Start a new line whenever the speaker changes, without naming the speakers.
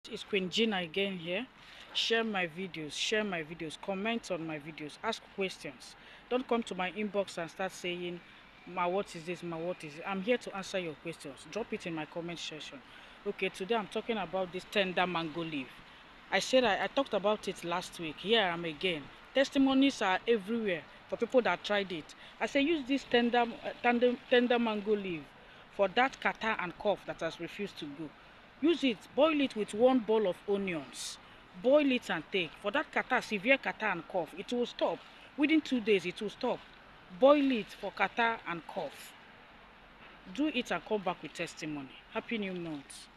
It's Queen Gina again here. Share my videos, comment on my videos, ask questions. Don't come to my inbox and start saying, Ma, what is this? Ma, what is it? I'm here to answer your questions. Drop it in my comment section. Okay, today I'm talking about this tender mango leaf. I talked about it last week. Here I am again. Testimonies are everywhere for people that tried it. I say use this tender mango leaf for that catarrh and cough that has refused to go. Use it, boil it with 1 bowl of onions. Boil it and take. For that catarrh, severe catarrh and cough, it will stop. Within 2 days, it will stop. Boil it for catarrh and cough. Do it and come back with testimony. Happy New Month.